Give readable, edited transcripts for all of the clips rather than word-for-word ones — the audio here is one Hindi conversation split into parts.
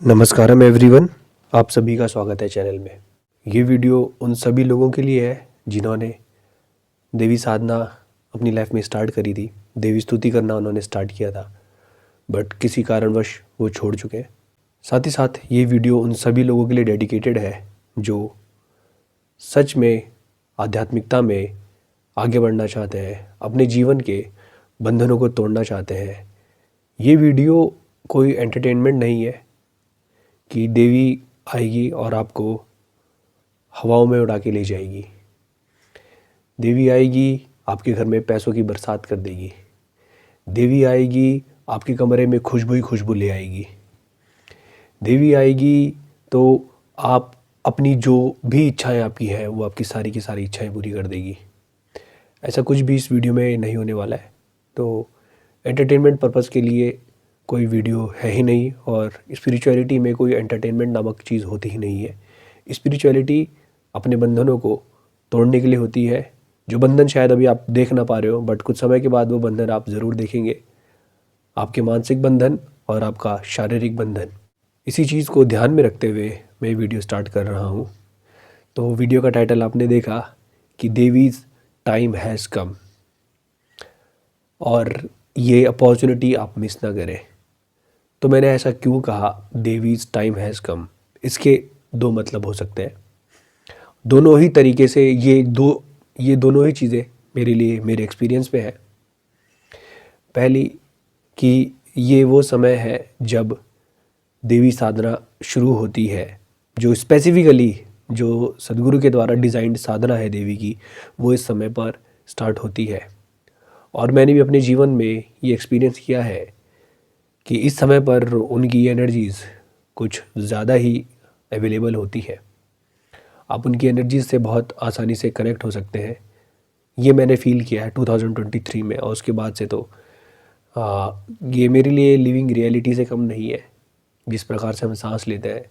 नमस्कारम एवरीवन, आप सभी का स्वागत है चैनल में। ये वीडियो उन सभी लोगों के लिए है जिन्होंने देवी साधना अपनी लाइफ में स्टार्ट करी थी, देवी स्तुति करना उन्होंने स्टार्ट किया था, बट किसी कारणवश वो छोड़ चुके हैं। साथ ही साथ ये वीडियो उन सभी लोगों के लिए डेडिकेटेड है जो सच में आध्यात्मिकता में आगे बढ़ना चाहते हैं, अपने जीवन के बंधनों को तोड़ना चाहते हैं। ये वीडियो कोई एंटरटेनमेंट नहीं है कि देवी आएगी और आपको हवाओं में उड़ा के ले जाएगी। देवी आएगी, आपके घर में पैसों की बरसात कर देगी। देवी आएगी, आपके कमरे में खुशबू ही खुशबू ले आएगी। देवी आएगी तो आप अपनी जो भी इच्छाएं आपकी हैं वो आपकी सारी की सारी इच्छाएं पूरी कर देगी। ऐसा कुछ भी इस वीडियो में नहीं होने वाला है, तो एंटरटेनमेंट पर्पज़ के लिए कोई वीडियो है ही नहीं। और स्पिरिचुअलिटी में कोई एंटरटेनमेंट नामक चीज़ होती ही नहीं है। स्पिरिचुअलिटी अपने बंधनों को तोड़ने के लिए होती है। जो बंधन शायद अभी आप देख ना पा रहे हो, बट कुछ समय के बाद वो बंधन आप ज़रूर देखेंगे, आपके मानसिक बंधन और आपका शारीरिक बंधन। इसी चीज़ को ध्यान में रखते हुए मैं वीडियो स्टार्ट कर रहा हूँ। तो वीडियो का टाइटल आपने देखा कि देवीज़ टाइम हैज़ कम, और ये अपॉर्चुनिटी आप मिस ना करें। तो मैंने ऐसा क्यों कहा देवीज़ टाइम हैज़ कम? इसके दो मतलब हो सकते हैं। दोनों ही तरीके से ये दोनों ही चीज़ें मेरे लिए मेरे एक्सपीरियंस में है। पहली कि ये वो समय है जब देवी साधना शुरू होती है, जो स्पेसिफिकली जो सदगुरु के द्वारा डिज़ाइंड साधना है देवी की, वो इस समय पर स्टार्ट होती है। और मैंने भी अपने जीवन में ये एक्सपीरियंस किया है कि इस समय पर उनकी एनर्जीज़ कुछ ज़्यादा ही अवेलेबल होती है। आप उनकी एनर्जीज़ से बहुत आसानी से कनेक्ट हो सकते हैं। ये मैंने फ़ील किया है 2023 में, और उसके बाद से तो ये मेरे लिए लिविंग रियलिटी से कम नहीं है। जिस प्रकार से हम सांस लेते हैं,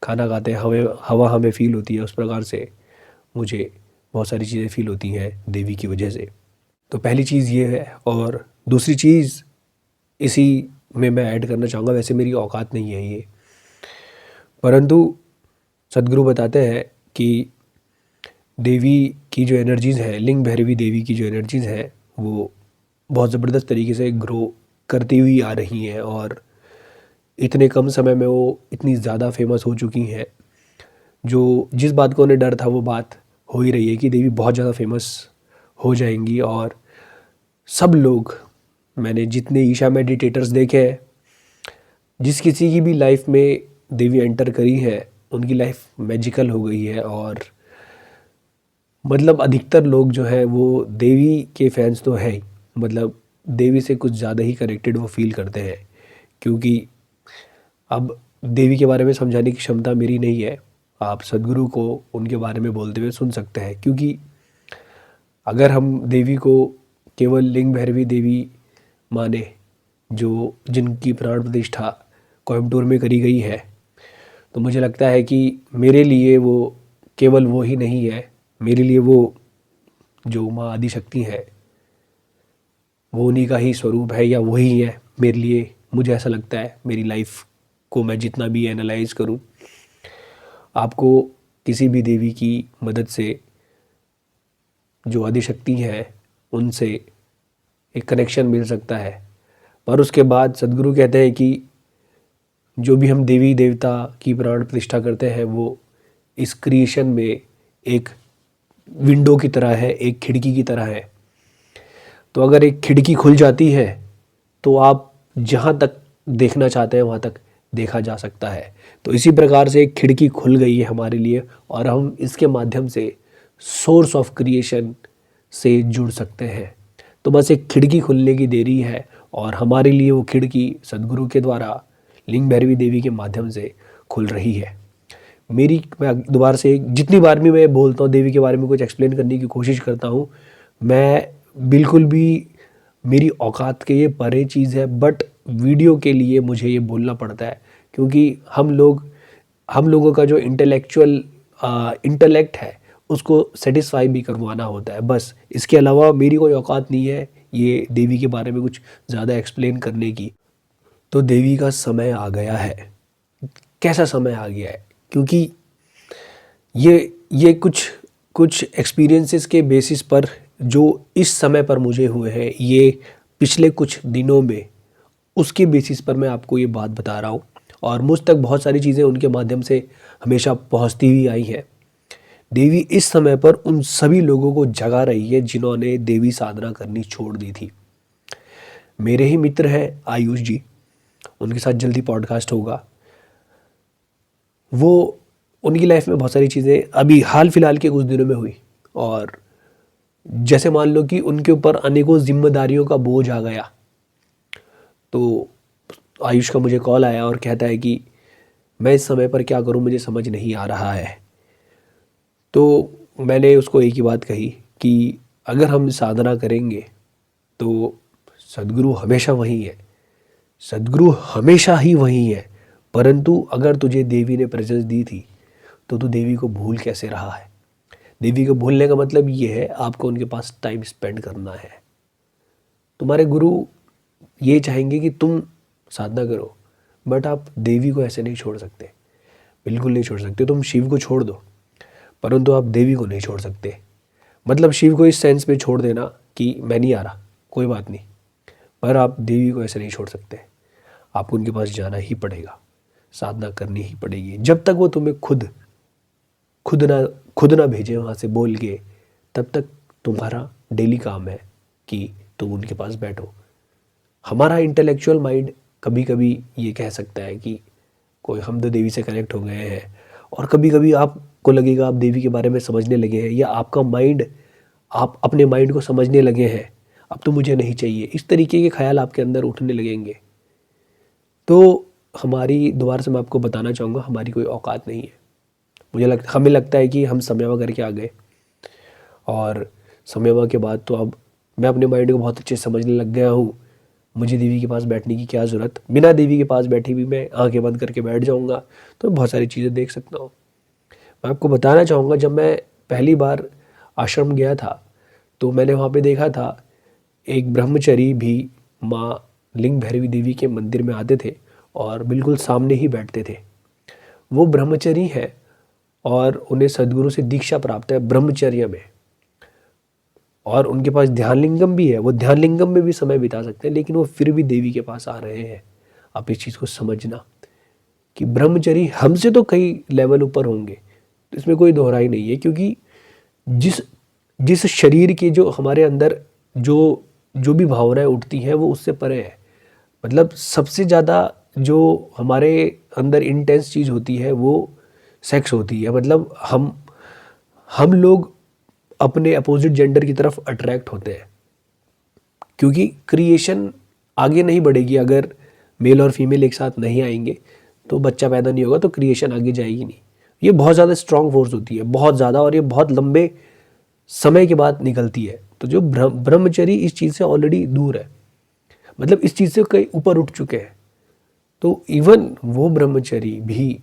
खाना खाते हैं, हवा हमें फ़ील होती है, उस प्रकार से मुझे बहुत सारी चीज़ें फ़ील होती हैं देवी की वजह से। तो पहली चीज़ ये है। और दूसरी चीज़ इसी में मैं ऐड करना चाहूँगा, वैसे मेरी औकात नहीं है ये, परंतु सदगुरु बताते हैं कि देवी की जो एनर्जीज़ है, लिंग भैरवी देवी की जो एनर्जीज़ है, वो बहुत ज़बरदस्त तरीके से ग्रो करती हुई आ रही हैं, और इतने कम समय में वो इतनी ज़्यादा फेमस हो चुकी हैं। जो जिस बात को उन्हें डर था वो बात हो ही रही है कि देवी बहुत ज़्यादा फेमस हो जाएंगी। और सब लोग, मैंने जितने ईशा मेडिटेटर्स देखे हैं, जिस किसी की भी लाइफ में देवी एंटर करी है, उनकी लाइफ मैजिकल हो गई है। और मतलब अधिकतर लोग जो है वो देवी के फैंस तो है ही, मतलब देवी से कुछ ज़्यादा ही कनेक्टेड वो फील करते हैं। क्योंकि अब देवी के बारे में समझाने की क्षमता मेरी नहीं है, आप सदगुरु को उनके बारे में बोलते हुए सुन सकते हैं। क्योंकि अगर हम देवी को केवल लिंग भैरवी देवी माने, जो जिनकी प्राण प्रतिष्ठा कोयम्बटूर में करी गई है, तो मुझे लगता है कि मेरे लिए वो केवल वो ही नहीं है। मेरे लिए वो जो माँ आदिशक्ति है, वो उन्हीं का ही स्वरूप है, या वही है मेरे लिए। मुझे ऐसा लगता है, मेरी लाइफ को मैं जितना भी एनालाइज करूं, आपको किसी भी देवी की मदद से, जो आदिशक्ति है, उनसे एक कनेक्शन मिल सकता है। पर उसके बाद सदगुरु कहते हैं कि जो भी हम देवी देवता की प्राण प्रतिष्ठा करते हैं, वो इस क्रिएशन में एक विंडो की तरह है, एक खिड़की की तरह है। तो अगर एक खिड़की खुल जाती है तो आप जहाँ तक देखना चाहते हैं वहाँ तक देखा जा सकता है। तो इसी प्रकार से एक खिड़की खुल गई है हमारे लिए, और हम इसके माध्यम से सोर्स ऑफ क्रिएशन से जुड़ सकते हैं। तो बस एक खिड़की खुलने की देरी है, और हमारे लिए वो खिड़की सदगुरु के द्वारा लिंग भैरवी देवी के माध्यम से खुल रही है। मैं दोबारा से जितनी बार भी मैं बोलता हूँ देवी के बारे में, कुछ एक्सप्लेन करने की कोशिश करता हूँ, मैं बिल्कुल भी, मेरी औकात के ये परे चीज़ है, बट वीडियो के लिए मुझे ये बोलना पड़ता है। क्योंकि हम लोगों का जो इंटेलेक्ट है, उसको सेटिस्फाई भी करवाना होता है। बस इसके अलावा मेरी कोई औकात नहीं है ये देवी के बारे में कुछ ज़्यादा एक्सप्लेन करने की। तो देवी का समय आ गया है। कैसा समय आ गया है, क्योंकि ये कुछ एक्सपीरियंसेस के बेसिस पर जो इस समय पर मुझे हुए हैं, ये पिछले कुछ दिनों में, उसके बेसिस पर मैं आपको ये बात बता रहा हूँ। और मुझ तक बहुत सारी चीज़ें उनके माध्यम से हमेशा पहुँचती हुई आई हैं। देवी इस समय पर उन सभी लोगों को जगा रही है जिन्होंने देवी साधना करनी छोड़ दी थी। मेरे ही मित्र हैं आयुष जी, उनके साथ जल्दी पॉडकास्ट होगा। वो उनकी लाइफ में बहुत सारी चीज़ें अभी हाल फिलहाल के कुछ दिनों में हुई, और जैसे मान लो कि उनके ऊपर अनेकों जिम्मेदारियों का बोझ आ गया। तो आयुष का मुझे कॉल आया और कहता है कि मैं इस समय पर क्या करूं, मुझे समझ नहीं आ रहा है। तो मैंने उसको एक ही बात कही कि अगर हम साधना करेंगे तो सद्गुरु हमेशा वही है, सद्गुरु हमेशा ही वही है। परंतु अगर तुझे देवी ने प्रेजेंस दी थी तो तू देवी को भूल कैसे रहा है। देवी को भूलने का मतलब ये है, आपको उनके पास टाइम स्पेंड करना है। तुम्हारे गुरु ये चाहेंगे कि तुम साधना करो, बट आप देवी को ऐसे नहीं छोड़ सकते, बिल्कुल नहीं छोड़ सकते। तुम शिव को छोड़ दो, परंतु आप देवी को नहीं छोड़ सकते। मतलब शिव को इस सेंस में छोड़ देना कि मैं नहीं आ रहा, कोई बात नहीं, पर आप देवी को ऐसे नहीं छोड़ सकते। आपको उनके पास जाना ही पड़ेगा, साधना करनी ही पड़ेगी। जब तक वो तुम्हें खुद ना भेजे वहाँ से बोल के, तब तक तुम्हारा डेली काम है कि तुम उनके पास बैठो। हमारा इंटेलेक्चुअल माइंड कभी कभी ये कह सकता है कि कोई हम तो देवी से कनेक्ट हो गए हैं, और कभी कभी आपको लगेगा आप देवी के बारे में समझने लगे हैं, या आपका माइंड, आप अपने माइंड को समझने लगे हैं, अब तो मुझे नहीं चाहिए, इस तरीके के ख्याल आपके अंदर उठने लगेंगे। तो हमारी, दोबारा से मैं आपको बताना चाहूँगा, हमारी कोई औकात नहीं है। हमें लगता है कि हम समयवा करके आ गए, और समयवा के बाद तो अब मैं अपने माइंड को बहुत अच्छे से समझने लग गया हूँ। मुझे देवी के पास बैठने की क्या ज़रूरत, बिना देवी के पास बैठे भी मैं आंखें बंद करके बैठ जाऊँगा तो बहुत सारी चीज़ें देख सकता हूँ। मैं आपको बताना चाहूँगा, जब मैं पहली बार आश्रम गया था तो मैंने वहाँ पे देखा था एक ब्रह्मचारी भी माँ लिंग भैरवी देवी के मंदिर में आते थे और बिल्कुल सामने ही बैठते थे। वो ब्रह्मचारी हैं और उन्हें सद्गुरु से दीक्षा प्राप्त है ब्रह्मचर्य में, और उनके पास ध्यान लिंगम भी है। वो ध्यान लिंगम में भी समय बिता सकते हैं, लेकिन वो फिर भी देवी के पास आ रहे हैं। आप इस चीज़ को समझना कि ब्रह्मचरी हमसे तो कई लेवल ऊपर होंगे, तो इसमें कोई दोहराई नहीं है। क्योंकि जिस जिस शरीर के जो हमारे अंदर जो भी भावनाएं उठती हैं वो उससे परे है। मतलब सबसे ज़्यादा जो हमारे अंदर इंटेंस चीज़ होती है वो सेक्स होती है। मतलब हम लोग अपने अपोजिट जेंडर की तरफ अट्रैक्ट होते हैं, क्योंकि क्रिएशन आगे नहीं बढ़ेगी अगर मेल और फीमेल एक साथ नहीं आएंगे, तो बच्चा पैदा नहीं होगा, तो क्रिएशन आगे जाएगी नहीं। ये बहुत ज़्यादा स्ट्रांग फोर्स होती है, बहुत ज़्यादा, और ये बहुत लंबे समय के बाद निकलती है। तो जो ब्रह्मचरी इस चीज़ से ऑलरेडी दूर है, मतलब इस चीज़ से कई ऊपर उठ चुके हैं। तो इवन वो ब्रह्मचरी भी,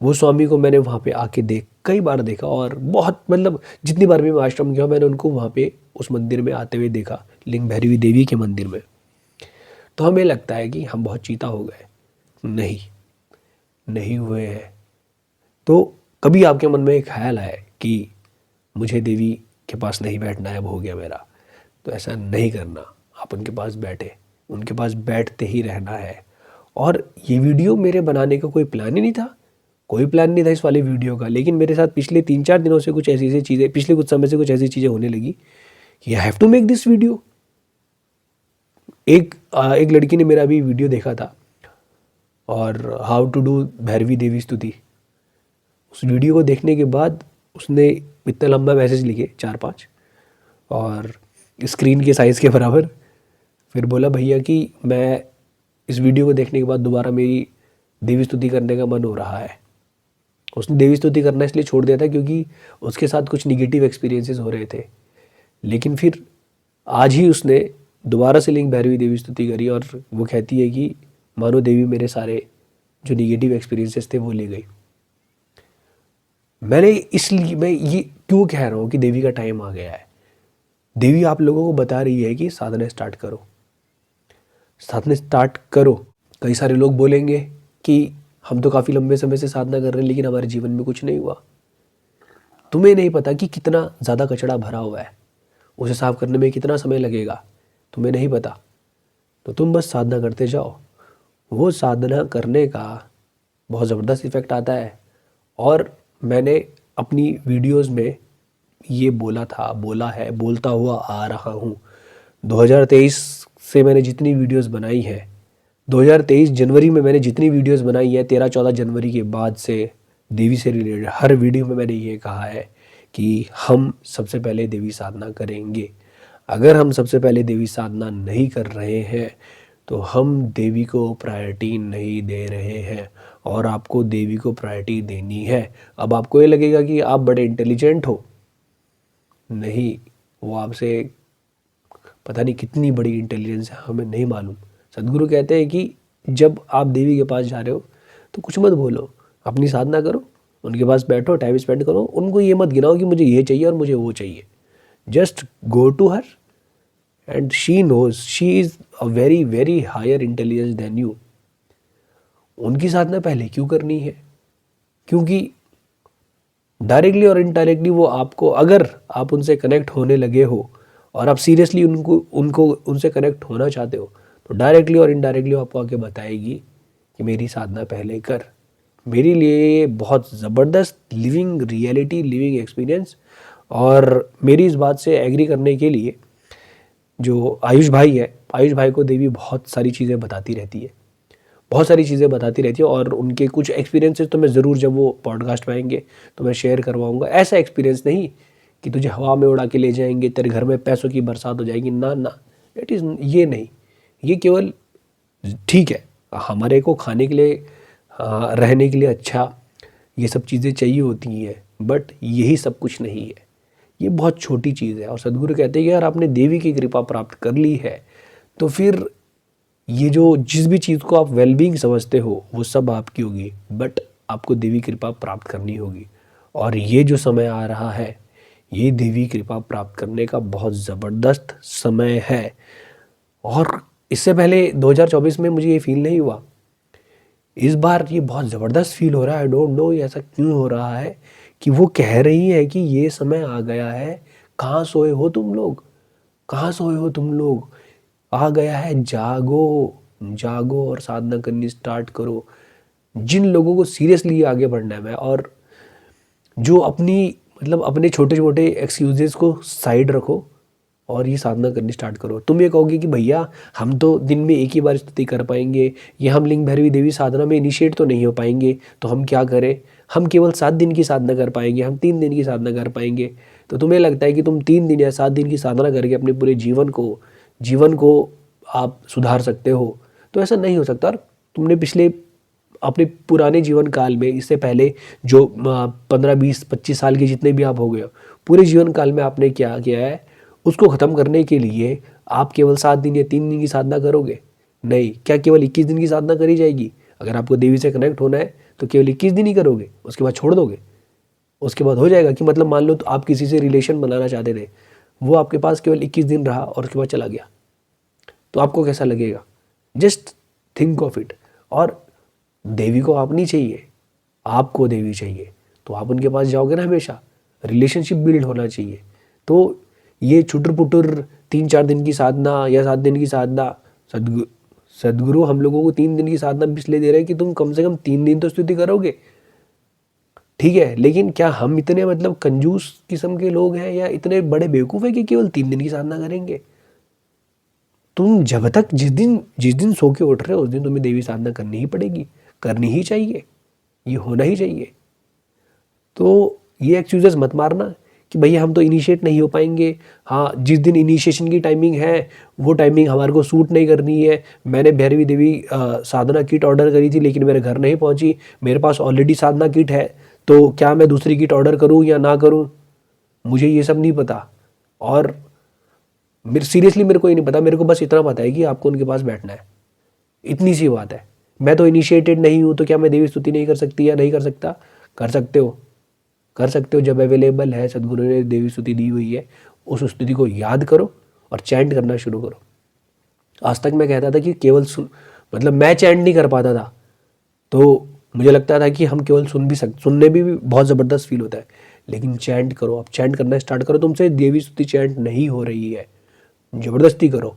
वो स्वामी को मैंने वहाँ पे आके कई बार देखा, और बहुत, मतलब जितनी बार भी मैं आश्रम गया मैंने उनको वहाँ पे उस मंदिर में आते हुए देखा, लिंग भैरवी देवी के मंदिर में। तो हमें लगता है कि हम बहुत चीता हो गए, नहीं हुए हैं। तो कभी आपके मन में एक ख्याल आए कि मुझे देवी के पास नहीं बैठना है, अब हो गया मेरा, तो ऐसा नहीं करना। आप उनके पास बैठे, उनके पास बैठते ही रहना है। और ये वीडियो मेरे बनाने का कोई प्लान ही नहीं था, कोई प्लान नहीं था इस वाले वीडियो का, लेकिन मेरे साथ पिछले 3-4 दिनों से कुछ ऐसी चीज़ें, पिछले कुछ समय से कुछ ऐसी चीज़ें होने लगी कि I have to make this video. एक लड़की ने मेरा अभी वीडियो देखा था, और how to do Bhairavi Devi स्तुति। उस वीडियो को देखने के बाद उसने इतना लंबा मैसेज लिखे 4-5, और स्क्रीन के साइज़ के बराबर। फिर बोला भैया कि मैं इस वीडियो को देखने के बाद दोबारा मेरी देवी स्तुति करने का मन हो रहा है। उसने देवी स्तुति करना इसलिए छोड़ दिया था क्योंकि उसके साथ कुछ निगेटिव एक्सपीरियंसेस हो रहे थे। लेकिन फिर आज ही उसने दोबारा से लिंग भैरवी देवी स्तुति करी, और वो कहती है कि मानो देवी मेरे सारे जो निगेटिव एक्सपीरियंसेस थे वो ले गई। मैं ये क्यों कह रहा हूँ कि देवी का टाइम आ गया है। देवी आप लोगों को बता रही है कि साधना स्टार्ट करो, साधना स्टार्ट करो। कई सारे लोग बोलेंगे कि हम तो काफ़ी लंबे समय से साधना कर रहे हैं लेकिन हमारे जीवन में कुछ नहीं हुआ। तुम्हें नहीं पता कि कितना ज़्यादा कचरा भरा हुआ है, उसे साफ करने में कितना समय लगेगा, तुम्हें नहीं पता। तो तुम बस साधना करते जाओ, वो साधना करने का बहुत ज़बरदस्त इफ़ेक्ट आता है। और मैंने अपनी वीडियोस में ये बोला था, बोला है, बोलता हुआ आ रहा हूँ। 2023 से मैंने जितनी वीडियोस बनाई है, 2023 जनवरी में मैंने जितनी वीडियोस बनाई है, 13-14 जनवरी के बाद से देवी से रिलेटेड हर वीडियो में मैंने ये कहा है कि हम सबसे पहले देवी साधना करेंगे। अगर हम सबसे पहले देवी साधना नहीं कर रहे हैं तो हम देवी को प्रायोरिटी नहीं दे रहे हैं, और आपको देवी को प्रायोरिटी देनी है। अब आपको ये लगेगा कि आप बड़े इंटेलिजेंट हो, नहीं, वो आपसे पता नहीं कितनी बड़ी इंटेलिजेंस है, हमें नहीं मालूम। सदगुरु कहते हैं कि जब आप देवी के पास जा रहे हो तो कुछ मत बोलो, अपनी साधना करो, उनके पास बैठो, टाइम स्पेंड करो, उनको ये मत गिनाओ कि मुझे ये चाहिए और मुझे वो चाहिए। Just go to her and she knows, she is a very very higher intelligence than you. उनकी साधना पहले क्यों करनी है? क्योंकि डायरेक्टली और इनडायरेक्टली वो आपको, अगर आप उनसे कनेक्ट होने लगे हो और आप सीरियसली उनको उनसे कनेक्ट होना चाहते हो, तो डायरेक्टली और इनडायरेक्टली आपको आके बताएगी कि मेरी साधना पहले कर। मेरे लिए ये बहुत ज़बरदस्त लिविंग रियलिटी, लिविंग एक्सपीरियंस। और मेरी इस बात से एग्री करने के लिए जो आयुष भाई है, आयुष भाई को देवी बहुत सारी चीज़ें बताती रहती है, बहुत सारी चीज़ें बताती रहती है। और उनके कुछ एक्सपीरियंसेस तो मैं ज़रूर जब वो पॉडकास्ट में आएंगे तो मैं शेयर करवाऊंगा। ऐसा एक्सपीरियंस नहीं कि तुझे हवा में उड़ा के ले जाएंगे, तेरे घर में पैसों की बरसात हो जाएगी, ना ना, इट इज़ ये नहीं। ये केवल ठीक है, हमारे को खाने के लिए, रहने के लिए अच्छा ये सब चीज़ें चाहिए होती हैं, बट यही सब कुछ नहीं है, ये बहुत छोटी चीज़ है। और सदगुरु कहते हैं कि यार आपने देवी की कृपा प्राप्त कर ली है तो फिर ये जो जिस भी चीज़ को आप वेलबींग समझते हो वो सब आपकी होगी, बट आपको देवी कृपा प्राप्त करनी होगी। और ये जो समय आ रहा है, ये देवी कृपा प्राप्त करने का बहुत ज़बरदस्त समय है। और इससे पहले 2024 में मुझे ये फील नहीं हुआ, इस बार ये बहुत ज़बरदस्त फील हो रहा है। आई डोंट नो ऐसा क्यों हो रहा है कि वो कह रही है कि ये समय आ गया है, कहाँ सोए हो तुम लोग, कहाँ सोए हो तुम लोग, आ गया है, जागो, जागो और साधना करनी स्टार्ट करो। जिन लोगों को सीरियसली आगे बढ़ना है, और जो अपनी मतलब अपने छोटे छोटे एक्सक्यूजेस को साइड रखो और ये साधना करनी स्टार्ट करो। तुम ये कहोगे कि भैया हम तो दिन में एक ही बार स्तुति कर पाएंगे, या हम लिंग भैरवी देवी साधना में इनिशिएट तो नहीं हो पाएंगे, तो हम क्या करें, हम केवल 7 दिन की साधना कर पाएंगे, हम 3 दिन की साधना कर पाएंगे। तो तुम्हें लगता है कि तुम 3 दिन या 7 दिन की साधना करके अपने पूरे जीवन को आप सुधार सकते हो, तो ऐसा नहीं हो सकता। और तुमने पिछले अपने पुराने जीवन काल में, इससे पहले जो 15-20-25 साल के जितने भी आप हो गए हो, पूरे जीवन काल में आपने क्या किया है, उसको ख़त्म करने के लिए आप केवल 7 दिन या 3 दिन की साधना करोगे? नहीं, क्या केवल 21 दिन की साधना करी जाएगी? अगर आपको देवी से कनेक्ट होना है तो केवल 21 दिन ही करोगे, उसके बाद छोड़ दोगे? उसके बाद हो जाएगा कि मतलब मान लो तो आप किसी से रिलेशन बनाना चाहते थे, वो आपके पास केवल 21 दिन रहा और उसके बाद चला गया, तो आपको कैसा लगेगा? Just think of it. और देवी को आप नहीं चाहिए, आपको देवी चाहिए, तो आप उनके पास जाओगे ना हमेशा, रिलेशनशिप बिल्ड होना चाहिए। तो ये छुटर पुटर 3-4 दिन की साधना या 7 दिन की साधना, सदगुरु हम लोगों को 3 दिन की साधना इसलिए दे रहे हैं कि तुम कम से कम 3 दिन तो स्तुति करोगे, ठीक है। लेकिन क्या हम इतने मतलब कंजूस किस्म के लोग हैं या इतने बड़े बेवकूफ़ हैं कि केवल 3 दिन की साधना करेंगे? तुम जब तक जिस दिन सो के उठ रहे हो उस दिन तुम्हें देवी साधना करनी ही पड़ेगी, करनी ही चाहिए, ये होना ही चाहिए। तो ये एक्सक्यूजेस मत मारना कि भैया हम तो इनिशिएट नहीं हो पाएंगे, हाँ जिस दिन इनिशिएशन की टाइमिंग है वो टाइमिंग हमारे को सूट नहीं करनी है। मैंने भैरवी देवी साधना किट ऑर्डर करी थी लेकिन मेरे घर नहीं पहुंची, मेरे पास ऑलरेडी साधना किट है, तो क्या मैं दूसरी किट ऑर्डर करूं या ना करूं? मुझे ये सब नहीं पता। और सीरियसली मेरे को ये नहीं पता, मेरे को बस इतना पता है कि आपको उनके पास बैठना है, इतनी सी बात है। मैं तो इनिशिएटेड नहीं हूँ, तो क्या मैं देवी स्तुति नहीं कर सकती या नहीं कर सकता? कर सकते हो, कर सकते हो। जब अवेलेबल है, सदगुरु ने देवी स्तुति दी हुई है, उस स्तुति को याद करो और चैंट करना शुरू करो। आज तक मैं कहता था कि केवल मतलब मैं चैंट नहीं कर पाता था, तो मुझे लगता था कि हम केवल सुनने भी बहुत ज़बरदस्त फील होता है, लेकिन चैंट करो, आप चैंट करना स्टार्ट करो, तुमसे देवी स्तुति चैंट नहीं हो रही है, ज़बरदस्ती करो।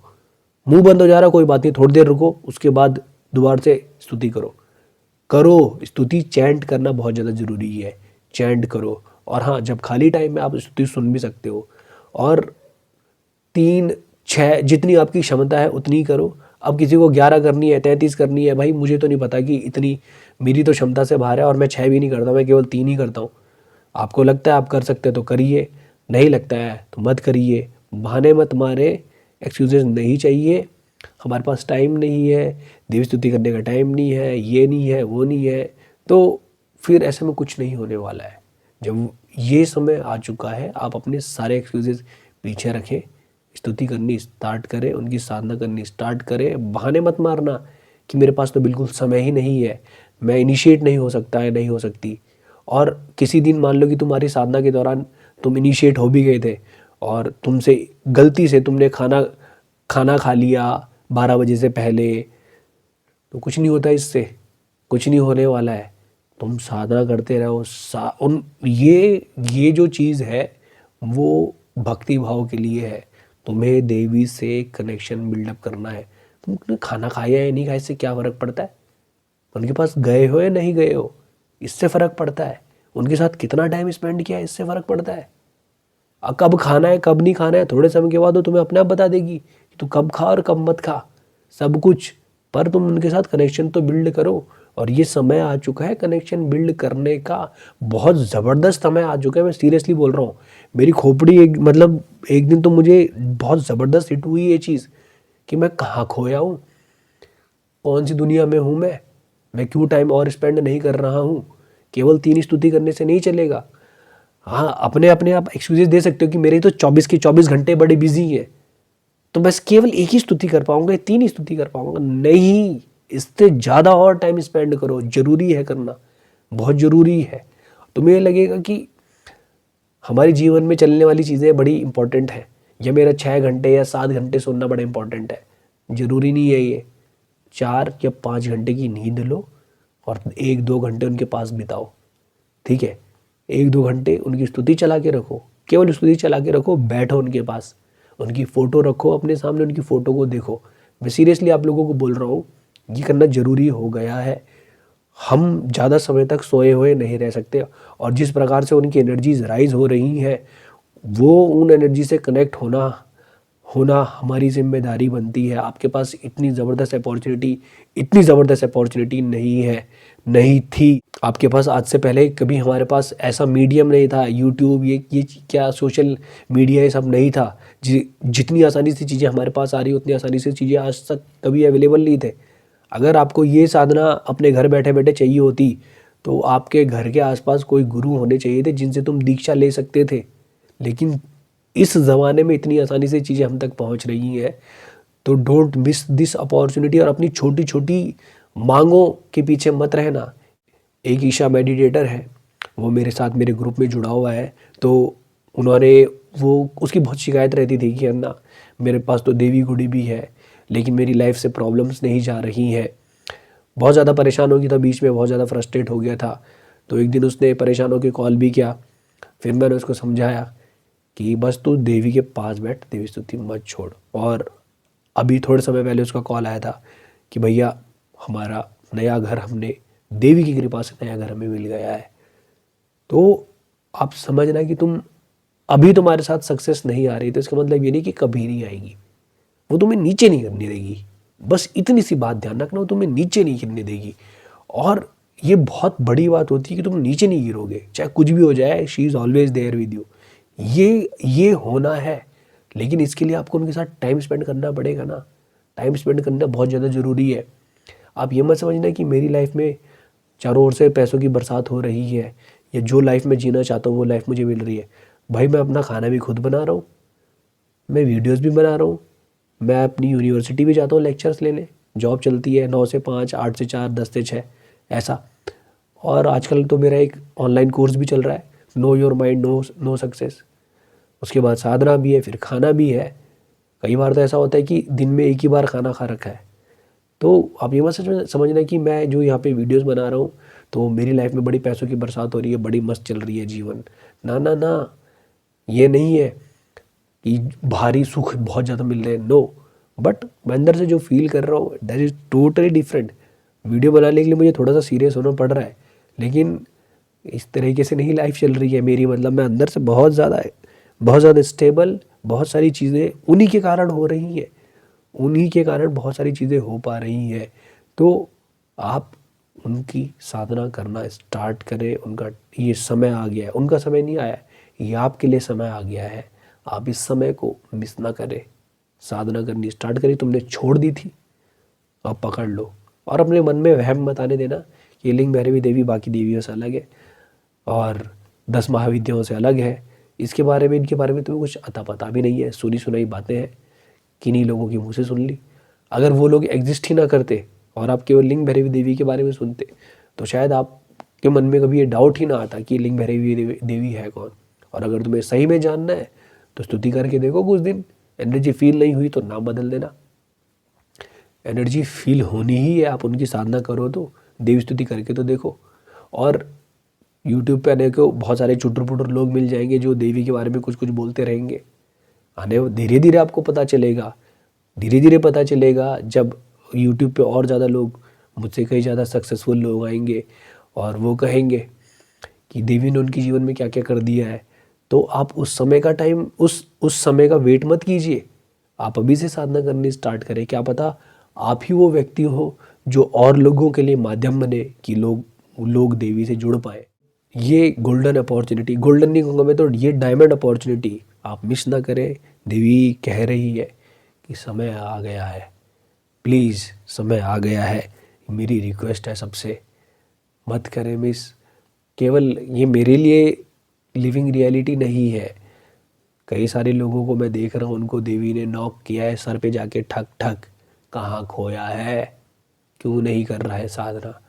मुंह बंद हो जा रहा कोई बात नहीं, थोड़ी देर रुको, उसके बाद दोबारा से स्तुति करो। करो स्तुति, चैंट करना बहुत ज़्यादा ज़रूरी है, चैंट करो। और हाँ, जब खाली टाइम में आप स्तुति सुन भी सकते हो, और 3 6 जितनी आपकी क्षमता है उतनी करो। अब किसी को 11 करनी है, 33 करनी है, भाई मुझे तो नहीं पता कि इतनी मेरी तो क्षमता से बाहर है, और मैं 6 भी नहीं करता, मैं केवल 3 ही करता हूँ। आपको लगता है आप कर सकते हैं तो करिए, नहीं लगता है तो मत करिए। बहाने मत मारे, एक्सक्यूजेज नहीं चाहिए। हमारे पास टाइम नहीं है, देवी स्तुति करने का टाइम नहीं है, ये नहीं है, वो नहीं है, तो फिर ऐसे में कुछ नहीं होने वाला है। जब ये समय आ चुका है, आप अपने सारे एक्सक्यूजेज पीछे रखें, स्तुति करनी स्टार्ट करें, उनकी साधना करनी स्टार्ट करें। बहाने मत मारना कि मेरे पास तो बिल्कुल समय ही नहीं है, मैं इनिशिएट नहीं हो सकता है, नहीं हो सकती। और किसी दिन मान लो कि तुम्हारी साधना के दौरान तुम इनिशिएट हो भी गए थे, और तुमसे गलती से तुमने खाना खा लिया 12 बजे से पहले, तो कुछ नहीं होता, इससे कुछ नहीं होने वाला है। तुम साधना करते रहो। ये जो चीज़ है वो भक्ति भाव के लिए है। तुम्हें देवी से कनेक्शन बिल्डअप करना है। तुमने खाना खाया या नहीं खाया, इससे क्या फ़र्क पड़ता है? उनके पास गए हो या नहीं गए हो, इससे फ़र्क पड़ता है। उनके साथ कितना टाइम स्पेंड किया है, इससे फ़र्क पड़ता है। कब खाना है कब नहीं खाना है, थोड़े समय के बाद वो तुम्हें अपने आप बता देगी कि तू कब खा और कब मत खा, सब कुछ। पर तुम उनके साथ कनेक्शन तो बिल्ड करो। और ये समय आ चुका है कनेक्शन बिल्ड करने का, बहुत ज़बरदस्त समय आ चुका है। मैं सीरियसली बोल रहा हूँ, मेरी खोपड़ी एक दिन तो मुझे बहुत ज़बरदस्त हिट हुई ये चीज़ कि मैं कहाँ खोया हूँ, कौन सी दुनिया में हूँ मैं क्यों टाइम और स्पेंड नहीं कर रहा हूँ। केवल 3 स्तुति करने से नहीं चलेगा। हाँ, अपने अपने आप एक्सक्यूजेस दे सकते हो कि मेरे तो 24 के 24 घंटे बड़े बिजी है, तो बस केवल एक ही स्तुति कर पाऊंगा, 3 ही स्तुति कर पाऊंगा। नहीं, इससे ज़्यादा और टाइम स्पेंड करो, जरूरी है करना, बहुत ज़रूरी है। तुम्हें लगेगा कि हमारे जीवन में चलने वाली चीज़ें बड़ी इंपॉर्टेंट है, या मेरा 6 घंटे या 7 घंटे सोना बड़ा इंपॉर्टेंट है। ज़रूरी नहीं है ये। 4 या 5 घंटे की नींद लो और 1-2 घंटे उनके पास बिताओ, ठीक है? 1-2 घंटे उनकी स्तुति चला के रखो, केवल स्तुति चला के रखो, बैठो उनके पास, उनकी फ़ोटो रखो अपने सामने, उनकी फ़ोटो को देखो। मैं सीरियसली आप लोगों को बोल रहा हूँ, ये करना ज़रूरी हो गया है। हम ज़्यादा समय तक सोए हुए नहीं रह सकते, और जिस प्रकार से उनकी एनर्जीज राइज हो रही हैं, वो उन एनर्जी से कनेक्ट होना होना हमारी जिम्मेदारी बनती है। आपके पास इतनी ज़बरदस्त अपॉर्चुनिटी नहीं थी आपके पास। आज से पहले कभी हमारे पास ऐसा मीडियम नहीं था, यूट्यूब, ये क्या सोशल मीडिया, ये सब नहीं था। जितनी आसानी से चीज़ें हमारे पास आ रही, उतनी आसानी से चीज़ें आज तक कभी अवेलेबल नहीं थे। अगर आपको ये साधना अपने घर बैठे बैठे चाहिए होती, तो आपके घर के आसपास कोई गुरु होने चाहिए थे जिनसे तुम दीक्षा ले सकते थे। लेकिन इस ज़माने में इतनी आसानी से चीज़ें हम तक पहुंच रही हैं, तो डोंट मिस दिस अपॉर्चुनिटी। और अपनी छोटी छोटी मांगों के पीछे मत रहना। एक ईशा मेडिटेटर है, वो मेरे साथ मेरे ग्रुप में जुड़ा हुआ है। तो उसकी बहुत शिकायत रहती थी कि अन्ना, मेरे पास तो देवी गुड़ी भी है, लेकिन मेरी लाइफ से प्रॉब्लम्स नहीं जा रही हैं। बहुत ज़्यादा परेशान हो गया था, बीच में बहुत ज़्यादा फ्रस्ट्रेट हो गया था। तो एक दिन उसने परेशान होकर कॉल भी किया। फिर मैंने उसको समझाया कि बस तू देवी के पास बैठ, देवी स्तुति मत छोड़। और अभी थोड़े समय पहले उसका कॉल आया था कि भैया, हमारा नया घर, हमने देवी की कृपा से नया घर हमें मिल गया है। तो आप समझना कि अभी तुम्हारे साथ सक्सेस नहीं आ रही, तो इसका मतलब ये नहीं कि कभी नहीं आएगी। वो तुम्हें नीचे नहीं करने देगी, बस इतनी सी बात ध्यान रखना, वो तुम्हें नीचे नहीं गिरने देगी। और ये बहुत बड़ी बात होती है कि तुम नीचे नहीं गिरोगे, चाहे कुछ भी हो जाए, she is always there with you. ये होना है, लेकिन इसके लिए आपको उनके साथ टाइम स्पेंड करना पड़ेगा ना। टाइम स्पेंड करना बहुत ज़्यादा ज़रूरी है। आप ये मत समझना कि मेरी लाइफ में चारों ओर से पैसों की बरसात हो रही है, या जो लाइफ में जीना चाहता हूँ वो लाइफ मुझे मिल रही है। भाई, मैं अपना खाना भी खुद बना रहा हूँ, मैं वीडियोस भी बना रहा हूँ, मैं अपनी यूनिवर्सिटी भी जाता हूँ लेक्चर्स लेने, जॉब चलती है 9 से 5, 8 से 4, 10 से 6 ऐसा। और आजकल तो मेरा एक ऑनलाइन कोर्स भी चल रहा है, know your mind know success. उसके बाद साधना भी है, फिर खाना भी है। कई बार तो ऐसा होता है कि दिन में एक ही बार खाना खा रखा है। तो आप ये मत समझना कि मैं जो यहाँ पे वीडियोस बना रहा हूँ तो मेरी लाइफ में बड़ी पैसों की बरसात हो रही है, बड़ी मस्त चल रही है जीवन। ना ना ना, ये नहीं है कि भारी सुख बहुत ज़्यादा मिल रहे हैं, नो। बट मैं अंदर से जो फील कर रहा हूँ that is totally different. Video बनाने के लिए मुझे थोड़ा सा सीरियस होना पड़ रहा है, लेकिन इस तरीके से नहीं लाइफ चल रही है मेरी। मतलब मैं अंदर से बहुत ज़्यादा स्टेबल, बहुत सारी चीज़ें उन्हीं के कारण हो रही हैं, उन्हीं के कारण बहुत सारी चीज़ें हो पा रही हैं। तो आप उनकी साधना करना स्टार्ट करें। उनका ये समय आ गया है, उनका समय नहीं आया है, ये आपके लिए समय आ गया है। आप इस समय को मिस ना करें, साधना करनी स्टार्ट करें। तुमने छोड़ दी थी, अब पकड़ लो। और अपने मन में वहम मत आने देना कि लिंग भैरवी देवी बाकी देवियों से अलग है और 10 महाविद्याओं से अलग है। इनके बारे में तुम्हें कुछ अता पता भी नहीं है, सुनी सुनाई बातें हैं, किन्हीं लोगों के मुँह से सुन ली। अगर वो लोग एग्जिस्ट ही ना करते और आप केवल लिंग भैरवी देवी के बारे में सुनते, तो शायद आपके मन में कभी ये डाउट ही ना आता कि लिंग भैरवी देवी है कौन। और अगर तुम्हें सही में जानना है तो स्तुति करके देखो कुछ दिन। एनर्जी फील नहीं हुई तो नाम बदल देना। एनर्जी फील होनी ही है, आप उनकी साधना करो तो देवी स्तुति करके तो देखो। और यूट्यूब पे आने को बहुत सारे चुटर पुटर लोग मिल जाएंगे जो देवी के बारे में कुछ कुछ बोलते रहेंगे। आने धीरे धीरे आपको पता चलेगा, धीरे धीरे पता चलेगा जब यूट्यूब पे और ज़्यादा लोग, मुझसे कई ज़्यादा सक्सेसफुल लोग आएंगे और वो कहेंगे कि देवी ने उनके जीवन में क्या क्या कर दिया है। तो आप उस समय का टाइम, उस समय का वेट मत कीजिए, आप अभी से साधना करनी स्टार्ट करें। क्या पता आप ही वो व्यक्ति हो जो और लोगों के लिए माध्यम बने कि लोग देवी से जुड़ पाए। ये गोल्डन अपॉर्चुनिटी, गोल्डन नहीं कहूँगा मैं तो, ये डायमंड अपॉर्चुनिटी आप मिस ना करें। देवी कह रही है कि समय आ गया है, प्लीज़ समय आ गया है। मेरी रिक्वेस्ट है सबसे, मत करें मिस। केवल ये मेरे लिए लिविंग रियलिटी नहीं है, कई सारे लोगों को मैं देख रहा हूँ, उनको देवी ने नॉक किया है सर पे जाके, ठक ठक, कहाँ खोया है, क्यों नहीं कर रहा है साधना।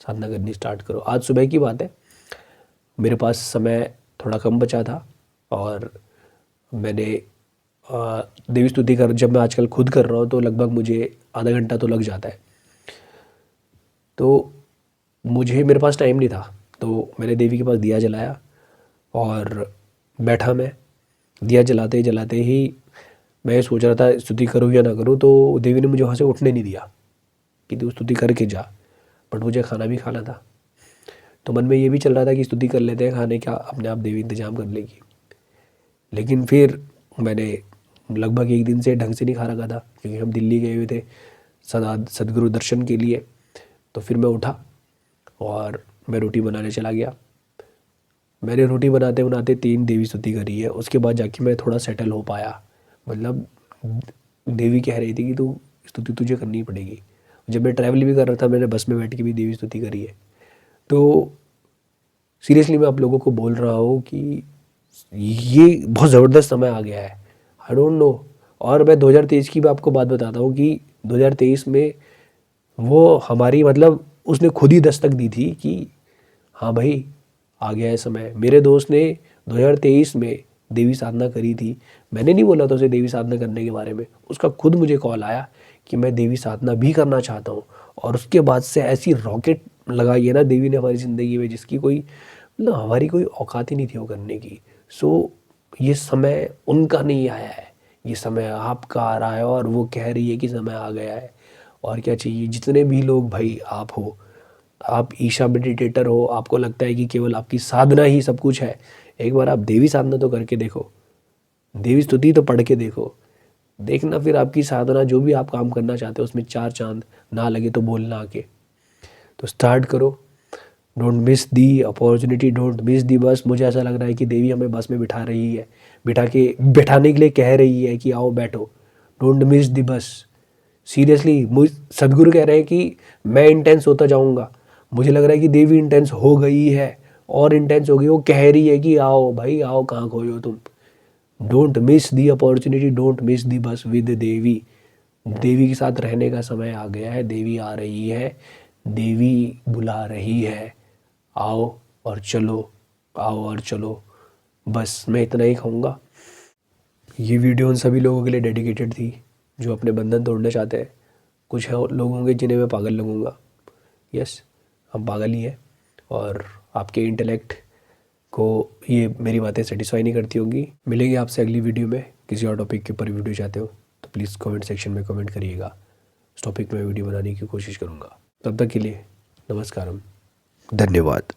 साधना करनी स्टार्ट करो। आज सुबह की बात है, मेरे पास समय थोड़ा कम बचा था और मैंने देवी स्तुति कर, जब मैं आजकल खुद कर रहा हूँ तो लगभग मुझे आधा घंटा तो लग जाता है। तो मेरे पास टाइम नहीं था, तो मैंने देवी के पास दिया जलाया और बैठा मैं। दिया जलाते जलाते ही मैं सोच रहा था स्तुति करूँ या ना करूँ, तो देवी ने मुझे वहाँ से उठने नहीं दिया कि तू स्तुति करके जा। बट मुझे खाना भी खाना था, तो मन में ये भी चल रहा था कि स्तुति कर लेते हैं, खाने का अपने आप देवी इंतजाम कर लेगी। लेकिन फिर मैंने लगभग एक दिन से ढंग से नहीं खा रखा था, क्योंकि हम दिल्ली गए हुए थे सदगुरु दर्शन के लिए। तो फिर मैं उठा और मैं रोटी बनाने चला गया। मैंने रोटी बनाते बनाते 3 देवी स्तुति करी है, उसके बाद जाके मैं थोड़ा सेटल हो पाया। मतलब देवी कह रही थी कि तू स्तुति तुझे करनी पड़ेगी। जब मैं ट्रैवल भी कर रहा था, मैंने बस में बैठ के भी देवी स्तुति करी है। तो सीरियसली मैं आप लोगों को बोल रहा हूँ कि ये बहुत ज़बरदस्त समय आ गया है, आई डोंट नो। और मैं 2023 की भी आपको बात बताता हूँ कि 2023 में वो हमारी, मतलब उसने खुद ही दस्तक दी थी कि हाँ भाई आ गया है समय। मेरे दोस्त ने 2023 में देवी साधना करी थी, मैंने नहीं बोला था उसे देवी साधना करने के बारे में, उसका खुद मुझे कॉल आया कि मैं देवी साधना भी करना चाहता हूँ। और उसके बाद से ऐसी रॉकेट लगाई है ना देवी ने हमारी ज़िंदगी में, जिसकी कोई, मतलब हमारी कोई औकात ही नहीं थी वो करने की। सो ये समय उनका नहीं आया है, ये समय आपका आ रहा है और वो कह रही है कि समय आ गया है। और क्या चाहिए, जितने भी लोग भाई आप हो, आप ईशा मेडिटेटर हो, आपको लगता है कि केवल आपकी साधना ही सब कुछ है, एक बार आप देवी साधना तो करके देखो, देवी स्तुति तो पढ़ के देखो, देखना फिर आपकी साधना जो भी आप काम करना चाहते हो उसमें 4 चांद ना लगे तो बोलना आके। तो स्टार्ट करो, don't miss the opportunity, don't miss the bus. मुझे ऐसा लग रहा है कि देवी हमें बस में बिठा रही है, बिठाने के लिए कह रही है कि आओ बैठो, डोंट मिस दी बस। सीरियसली मुझ सदगुरु कह रहे हैं कि मैं इंटेंस होता जाऊंगा, मुझे लग रहा है कि देवी इंटेंस हो गई है और इंटेंस हो गई। वो कह रही है कि आओ भाई आओ, कहाँ खोए हो तुम। Don't miss the opportunity, don't miss the bus with देवी। देवी के साथ रहने का समय आ गया है, देवी आ रही है, देवी बुला रही है, आओ और चलो, आओ और चलो। बस मैं इतना ही कहूँगा। ये वीडियो उन सभी लोगों के लिए डेडिकेटेड थी जो अपने बंधन तोड़ना चाहते हैं। कुछ लोग होंगे जिन्हें मैं पागल लगूंगा, यस हम पागल ही हैं, और आपके इंटेलेक्ट को ये मेरी बातें सेटिस्फाई नहीं करती होंगी। मिलेंगे आपसे अगली वीडियो में। किसी और टॉपिक के ऊपर वीडियो चाहते हो तो प्लीज़ कमेंट सेक्शन में कमेंट करिएगा। उस टॉपिक में वीडियो बनाने की कोशिश करूँगा। तब तक के लिए नमस्कारम, धन्यवाद।